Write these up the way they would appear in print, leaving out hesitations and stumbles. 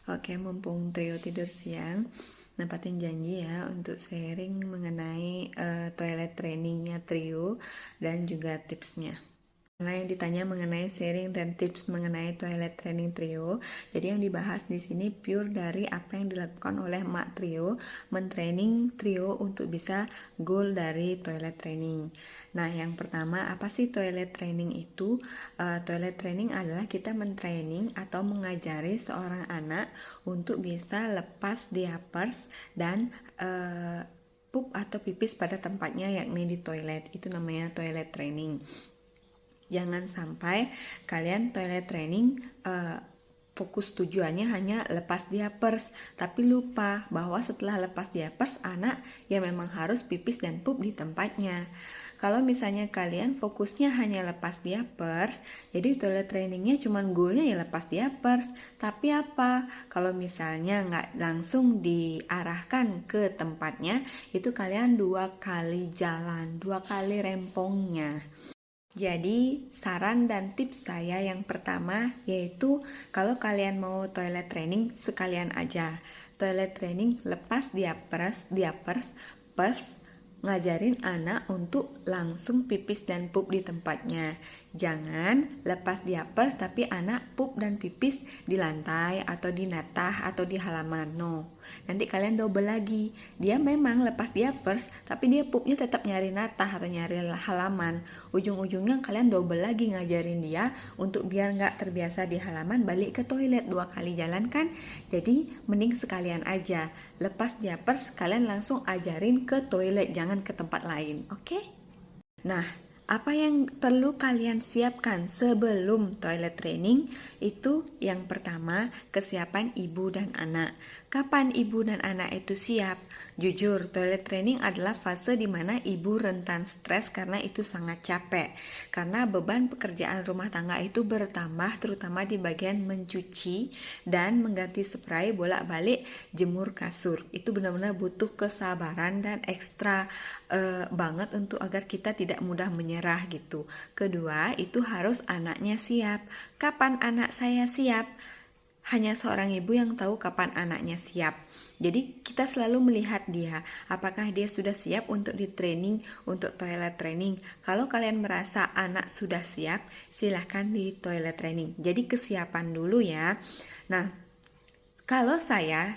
Oke, mumpung trio tidur siang, nempatin janji ya untuk sharing mengenai toilet trainingnya trio dan juga tipsnya. Karena yang ditanya mengenai sharing dan tips mengenai toilet training trio, jadi yang dibahas di sini pure dari apa yang dilakukan oleh Mak Trio, mentraining trio untuk bisa goal dari toilet training. Nah, yang pertama, apa sih toilet training itu? Toilet training adalah kita mentraining atau mengajari seorang anak untuk bisa lepas diapers dan pup atau pipis pada tempatnya, yakni di toilet. Itu namanya toilet training. Jangan sampai kalian toilet training fokus tujuannya hanya lepas diapers, tapi lupa bahwa setelah lepas diapers anak ya memang harus pipis dan pup di tempatnya. Kalau misalnya kalian fokusnya hanya lepas diapers, jadi toilet trainingnya cuma goalnya ya lepas diapers. Tapi apa? Kalau misalnya nggak langsung diarahkan ke tempatnya, itu kalian 2 kali jalan, 2 kali rempongnya. Jadi saran dan tips saya yang pertama yaitu kalau kalian mau toilet training sekalian aja. Toilet training lepas diapers, plus ngajarin anak untuk langsung pipis dan pup di tempatnya. Jangan lepas diapers tapi anak pup dan pipis di lantai atau di natah atau di halaman. No. Nanti kalian double lagi. Dia memang lepas diapers tapi dia pupnya tetap nyari natah atau nyari halaman. Ujung-ujungnya kalian double lagi ngajarin dia untuk biar nggak terbiasa di halaman balik ke toilet 2 kali jalan kan. Jadi mending sekalian aja. Lepas diapers kalian langsung ajarin ke toilet, jangan ke tempat lain. Oke? Nah, apa yang perlu kalian siapkan sebelum toilet training? Itu yang pertama, kesiapan ibu dan anak. Kapan ibu dan anak itu siap? Jujur, toilet training adalah fase di mana ibu rentan stres karena itu sangat capek. Karena beban pekerjaan rumah tangga itu bertambah terutama di bagian mencuci dan mengganti spray bolak-balik jemur kasur. Itu benar-benar butuh kesabaran dan ekstra banget untuk agar kita tidak mudah menyerah gitu. Kedua, itu harus anaknya siap. Kapan anak saya siap? Hanya seorang ibu yang tahu kapan anaknya siap. Jadi kita selalu melihat dia, apakah dia sudah siap untuk di training, untuk toilet training. Kalau kalian merasa anak sudah siap, silahkan di toilet training. Jadi kesiapan dulu ya. Nah, kalau saya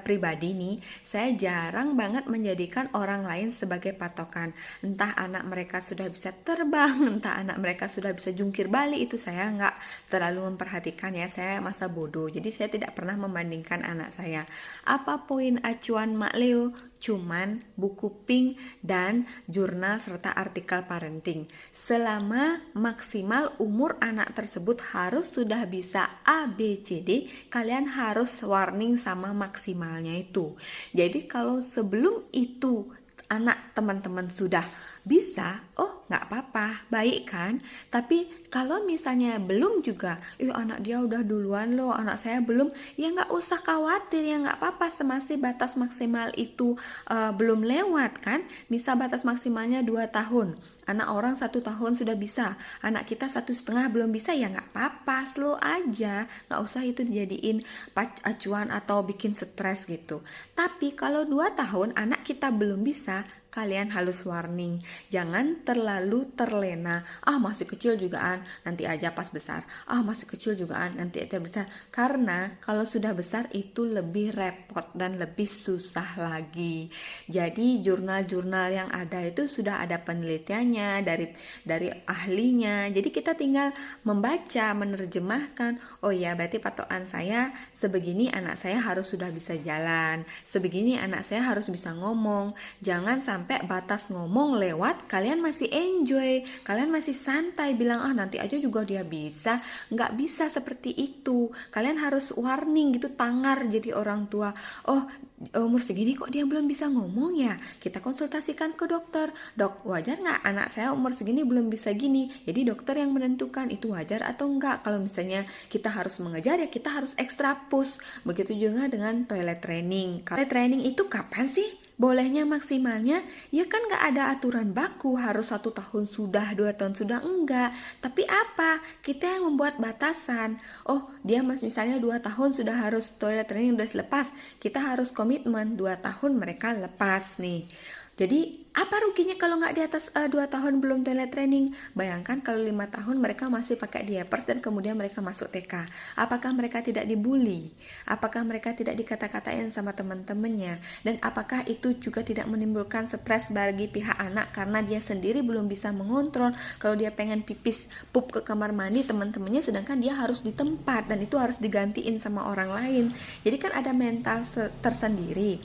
pribadi nih, saya jarang banget menjadikan orang lain sebagai patokan. Entah anak mereka sudah bisa terbang, entah anak mereka sudah bisa jungkir balik, itu saya nggak terlalu memperhatikan ya. Saya masa bodoh, jadi saya tidak pernah membandingkan anak saya. Apa poin acuan Mak Leo? Cuman buku pink dan jurnal serta artikel parenting. Selama maksimal umur anak tersebut harus sudah bisa A, B, C, D, kalian harus warning sama maksimalnya itu. Jadi kalau sebelum itu anak teman-teman sudah bisa, oh nggak apa-apa, baik kan? Tapi kalau misalnya belum juga, anak dia udah duluan loh, anak saya belum, ya nggak usah khawatir, ya nggak apa-apa semasi batas maksimal itu belum lewat kan? Misal batas maksimalnya 2 tahun, anak orang 1 tahun sudah bisa, anak kita 1,5 belum bisa, ya nggak apa-apa, slow aja, nggak usah itu dijadiin acuan atau bikin stres gitu. Tapi kalau 2 tahun anak kita belum bisa, kalian harus warning. Jangan terlalu terlena. Masih kecil jugaan, nanti aja pas besar. Masih kecil jugaan, nanti aja besar. Karena kalau sudah besar itu lebih repot dan lebih susah lagi. Jadi jurnal-jurnal yang ada itu sudah ada penelitiannya dari ahlinya. Jadi kita tinggal membaca, menerjemahkan. Oh ya, berarti patokan saya sebegini anak saya harus sudah bisa jalan. Sebegini anak saya harus bisa ngomong. Jangan sampai batas ngomong lewat, kalian masih enjoy, kalian masih santai bilang nanti aja juga dia bisa. Nggak bisa seperti itu. Kalian harus warning gitu, tangar jadi orang tua. Umur segini kok dia belum bisa ngomong ya, kita konsultasikan ke dokter. Dok, wajar nggak anak saya umur segini belum bisa gini? Jadi dokter yang menentukan itu wajar atau enggak. Kalau misalnya kita harus mengejar, ya kita harus ekstra push. Begitu juga dengan toilet training. Toilet training itu kapan sih bolehnya maksimalnya ya kan nggak ada aturan baku harus 1 tahun sudah, 2 tahun sudah, enggak. Tapi apa? Kita yang membuat batasan. Oh, dia misalnya 2 tahun sudah harus toilet training udah lepas. Kita harus komitmen 2 tahun mereka lepas nih. Jadi apa ruginya kalau nggak di atas 2 tahun belum toilet training? Bayangkan kalau 5 tahun mereka masih pakai diapers dan kemudian mereka masuk TK. Apakah mereka tidak dibully? Apakah mereka tidak dikata-katain sama teman-temannya? Dan apakah itu juga tidak menimbulkan stres bagi pihak anak karena dia sendiri belum bisa mengontrol kalau dia pengen pipis pup ke kamar mandi teman-temannya sedangkan dia harus di tempat dan itu harus digantiin sama orang lain. Jadi kan ada mental tersendiri.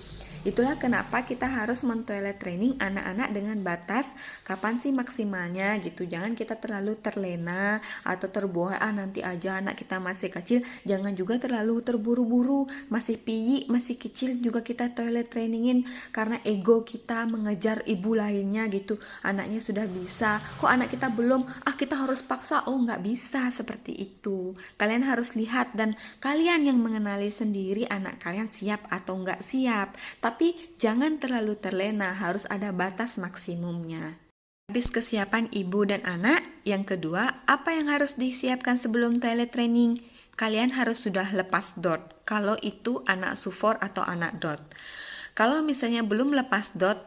Itulah kenapa kita harus men-toilet training anak-anak dengan batas kapan sih maksimalnya gitu. Jangan kita terlalu terlena atau terbuai, nanti aja anak kita masih kecil. Jangan juga terlalu terburu-buru, masih piyi, masih kecil juga kita toilet trainingin karena ego kita mengejar ibu lainnya gitu. Anaknya sudah bisa, kok anak kita belum, kita harus paksa. Oh nggak bisa seperti itu. Kalian harus lihat dan kalian yang mengenali sendiri anak kalian siap atau nggak siap. Tapi jangan terlalu terlena, harus ada batas maksimumnya. Habis kesiapan ibu dan anak, yang kedua, apa yang harus disiapkan sebelum toilet training? Kalian harus sudah lepas DOT, kalau itu anak sufor atau anak DOT. Kalau misalnya belum lepas DOT,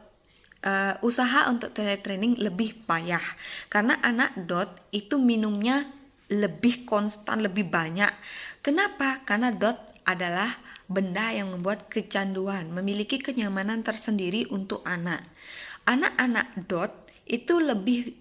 usaha untuk toilet training lebih payah. Karena anak DOT itu minumnya lebih konstan, lebih banyak. Kenapa? Karena DOT adalah benda yang membuat kecanduan, memiliki kenyamanan tersendiri untuk anak. Anak-anak DOT itu lebih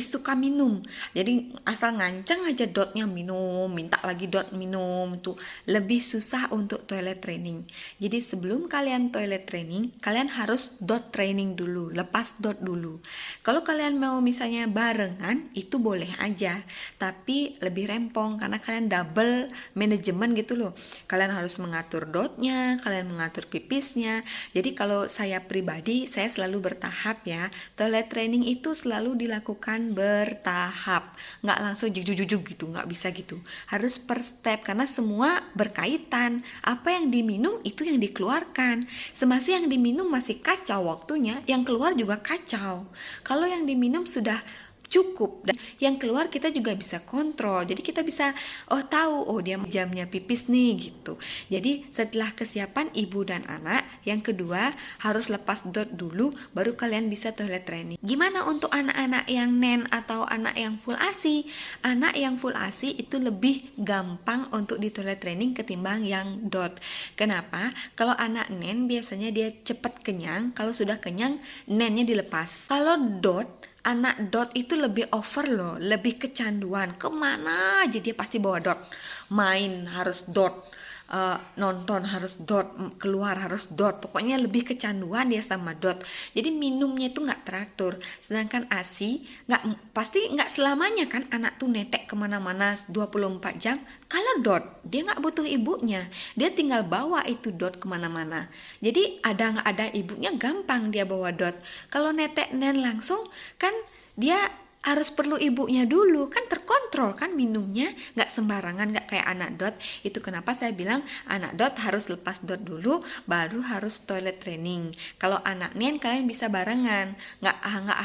suka minum. Jadi asal ngancang aja dotnya minum, minta lagi dot minum, itu lebih susah untuk toilet training. Jadi sebelum kalian toilet training, kalian harus dot training dulu, lepas dot dulu. Kalau kalian mau misalnya barengan, itu boleh aja, tapi lebih rempong karena kalian double manajemen gitu loh. Kalian harus mengatur dotnya, kalian mengatur pipisnya. Jadi kalau saya pribadi, saya selalu bertahap ya. Toilet training itu selalu dilakukan bertahap, nggak langsung jujur-jujur gitu, nggak bisa gitu, harus per step karena semua berkaitan. Apa yang diminum itu yang dikeluarkan. Semasa yang diminum masih kacau waktunya, yang keluar juga kacau. Kalau yang diminum sudah cukup dan yang keluar kita juga bisa kontrol. Jadi kita bisa tahu dia jamnya pipis nih gitu. Jadi setelah kesiapan ibu dan anak, yang kedua harus lepas dot dulu baru kalian bisa toilet training. Gimana untuk anak-anak yang nen atau anak yang full ASI? Anak yang full ASI itu lebih gampang untuk di toilet training ketimbang yang dot. Kenapa? Kalau anak nen biasanya dia cepat kenyang, kalau sudah kenyang nennya dilepas. Kalau dot, anak dot itu lebih over loh, lebih kecanduan. Kemana aja dia pasti bawa dot. Main harus dot, nonton harus dot, keluar harus dot. Pokoknya lebih kecanduan dia sama dot. Jadi minumnya itu nggak teratur. Sedangkan ASI pasti nggak selamanya kan anak tuh netek kemana-mana 24 jam. Kalau dot, dia nggak butuh ibunya. Dia tinggal bawa itu dot kemana-mana. Jadi nggak ada ibunya gampang dia bawa dot. Kalau netek nen langsung kan dia harus perlu ibunya dulu, kan terkontrol kan minumnya, nggak sembarangan, nggak kayak anak dot. Itu kenapa saya bilang anak dot harus lepas dot dulu baru harus toilet training. Kalau anak nen kalian bisa barengan, nggak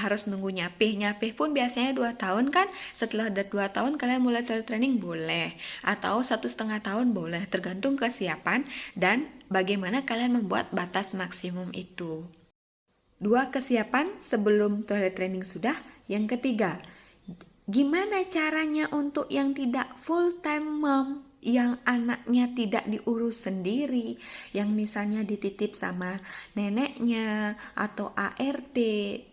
harus nunggu nyapih pun biasanya 2 tahun kan. Setelah 2 tahun kalian mulai toilet training boleh, atau 1,5 tahun boleh, tergantung kesiapan dan bagaimana kalian membuat batas maksimum itu. 2 kesiapan sebelum toilet training sudah. Yang ketiga, gimana caranya untuk yang tidak full time mom, yang anaknya tidak diurus sendiri, yang misalnya dititip sama neneknya atau ART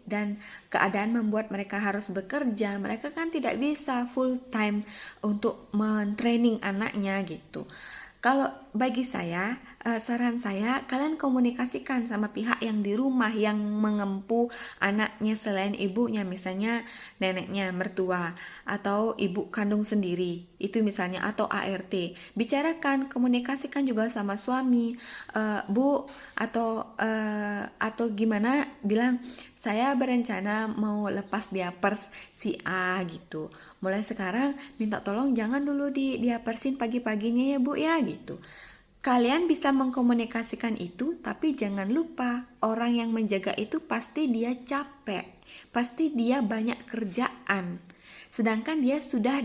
dan keadaan membuat mereka harus bekerja, mereka kan tidak bisa full time untuk men-training anaknya gitu. Kalau bagi saya, saran saya kalian komunikasikan sama pihak yang di rumah yang mengempu anaknya selain ibunya, misalnya neneknya, mertua, atau ibu kandung sendiri, itu misalnya, atau ART. Bicarakan, komunikasikan juga sama suami, Bu, atau gimana, bilang saya berencana mau lepas diapers si A gitu. Mulai sekarang minta tolong jangan dulu diapersin pagi-paginya ya Bu ya gitu. Kalian bisa mengkomunikasikan itu, tapi jangan lupa orang yang menjaga itu pasti dia capek, pasti dia banyak kerjaan. Sedangkan dia sudah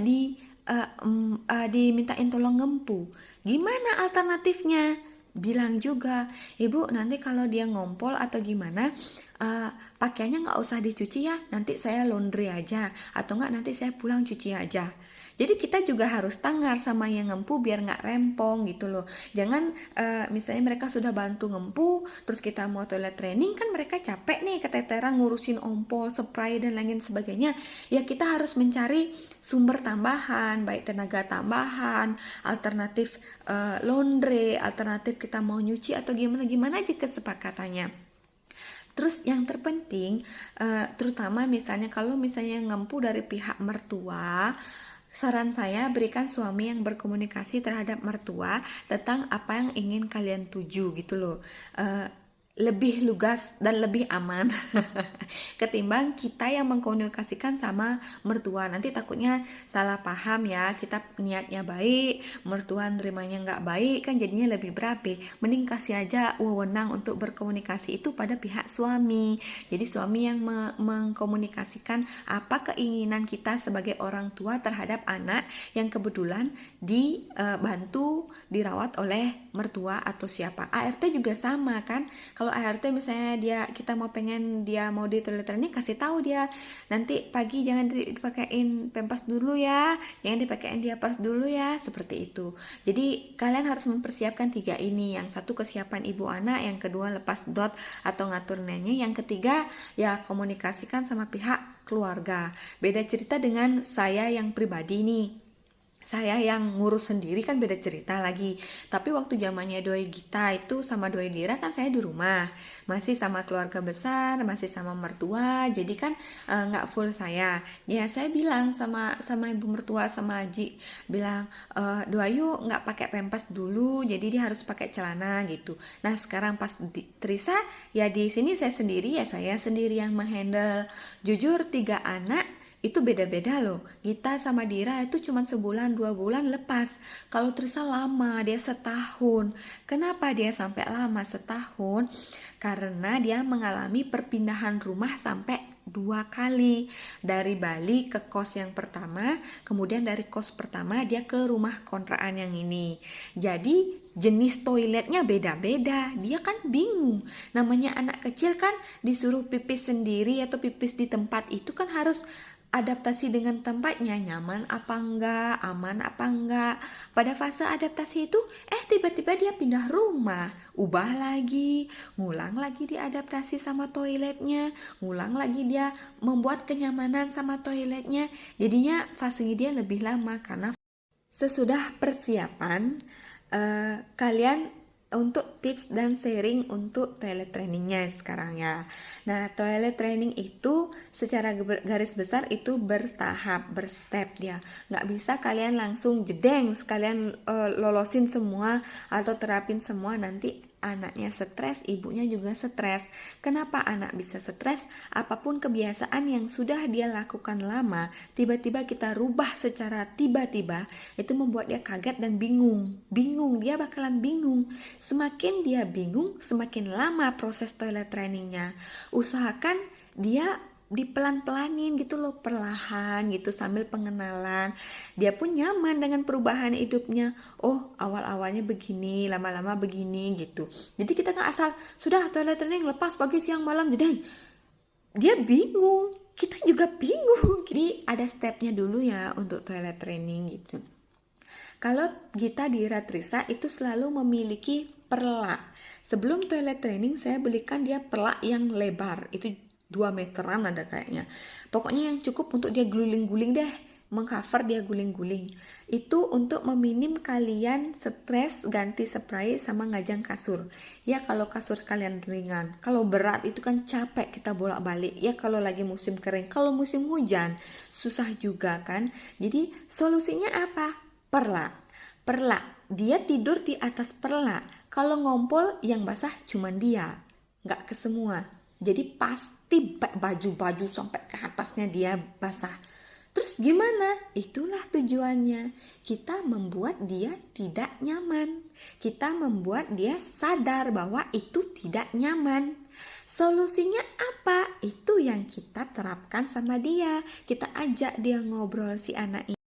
dimintain tolong ngempu. Gimana alternatifnya? Bilang juga, ibu nanti kalau dia ngompol atau gimana, pakaiannya nggak usah dicuci ya, nanti saya laundry aja, atau nggak nanti saya pulang cuci aja. Jadi kita juga harus tangar sama yang ngempu biar nggak rempong gitu loh. Jangan misalnya mereka sudah bantu ngempu, terus kita mau toilet training, kan mereka capek nih keteteran ngurusin ompol, spray dan lain sebagainya. Ya kita harus mencari sumber tambahan, baik tenaga tambahan, alternatif laundry, alternatif kita mau nyuci atau gimana aja kesepakatannya. Terus yang terpenting, terutama misalnya kalau misalnya ngempu dari pihak mertua, saran saya berikan suami yang berkomunikasi terhadap mertua tentang apa yang ingin kalian tuju gitu loh. Lebih lugas dan lebih aman ketimbang kita yang mengkomunikasikan sama mertua. Nanti takutnya salah paham ya, kita niatnya baik, mertua nerimanya nggak baik, kan jadinya lebih berapi. Mending kasih aja wewenang untuk berkomunikasi itu pada pihak suami. Jadi suami yang mengkomunikasikan apa keinginan kita sebagai orang tua terhadap anak yang kebetulan dibantu dirawat oleh mertua atau siapa. ART juga sama kan. Kalau ART misalnya kita mau di toilet training, kasih tahu dia nanti pagi jangan dipakein pempas dulu ya, jangan dipakein diapers dulu ya, seperti itu. Jadi kalian harus mempersiapkan 3 ini. Yang satu kesiapan ibu anak, yang kedua lepas dot atau ngatur neneknya, yang ketiga ya komunikasikan sama pihak keluarga. Beda cerita dengan saya yang pribadi nih. Saya yang ngurus sendiri kan beda cerita lagi. Tapi waktu zamannya Doi Gita itu sama Doi Dira kan saya di rumah, masih sama keluarga besar, masih sama mertua, jadi kan nggak full saya. Ya saya bilang sama ibu mertua, sama Aji, bilang Doa yuk nggak pakai pempes dulu, jadi dia harus pakai celana gitu. Nah sekarang pas Trisa ya di sini saya sendiri, ya saya sendiri yang menghandle. Jujur 3 anak itu beda-beda loh. Gita sama Dira itu cuma sebulan 2 bulan lepas. Kalau Trisa lama, dia setahun. Kenapa dia sampai lama setahun? Karena dia mengalami perpindahan rumah sampai 2 kali. Dari Bali ke kos yang pertama, kemudian dari kos pertama dia ke rumah kontrakan yang ini. Jadi jenis toiletnya beda-beda. Dia kan bingung. Namanya anak kecil kan disuruh pipis sendiri atau pipis di tempat itu kan harus adaptasi dengan tempatnya, nyaman apa enggak, aman apa enggak. Pada fase adaptasi itu, tiba-tiba dia pindah rumah, ubah lagi, ngulang lagi diadaptasi sama toiletnya, ngulang lagi dia membuat kenyamanan sama toiletnya. Jadinya fasenya dia lebih lama karena sesudah persiapan, kalian untuk tips dan sharing untuk toilet trainingnya sekarang ya. Nah toilet training itu secara garis besar itu bertahap, berstep dia. Nggak bisa kalian langsung jedeng sekalian lolosin semua atau terapin semua, nanti anaknya stres, ibunya juga stres. Kenapa anak bisa stres? Apapun kebiasaan yang sudah dia lakukan lama, tiba-tiba kita rubah secara tiba-tiba, itu membuat dia kaget dan bingung. Dia bakalan bingung. Semakin dia bingung, semakin lama proses toilet trainingnya. Usahakan dia dipelan-pelanin gitu loh, perlahan gitu, sambil pengenalan. Dia pun nyaman dengan perubahan hidupnya. Oh awal-awalnya begini, lama-lama begini gitu. Jadi kita nggak asal sudah toilet training lepas pagi siang malam, jadi dia bingung, kita juga bingung. Jadi ada stepnya dulu ya untuk toilet training gitu. Kalau Gita Dira Trisa itu selalu memiliki perlak. Sebelum toilet training saya belikan dia perlak yang lebar, itu 2 meteran ada kayaknya. Pokoknya yang cukup untuk dia guling-guling deh, mengcover dia guling-guling. Itu untuk meminim kalian stres ganti spray sama ngajang kasur. Ya kalau kasur kalian ringan, kalau berat itu kan capek kita bolak-balik. Ya kalau lagi musim kering, kalau musim hujan susah juga kan. Jadi solusinya apa? Perlak. Dia tidur di atas perlak. Kalau ngompol yang basah cuman dia, nggak ke semua. Jadi pasti baju-baju sampai ke atasnya dia basah. Terus gimana? Itulah tujuannya. Kita membuat dia tidak nyaman. Kita membuat dia sadar bahwa itu tidak nyaman. Solusinya apa? Itu yang kita terapkan sama dia. Kita ajak dia ngobrol si anak ini.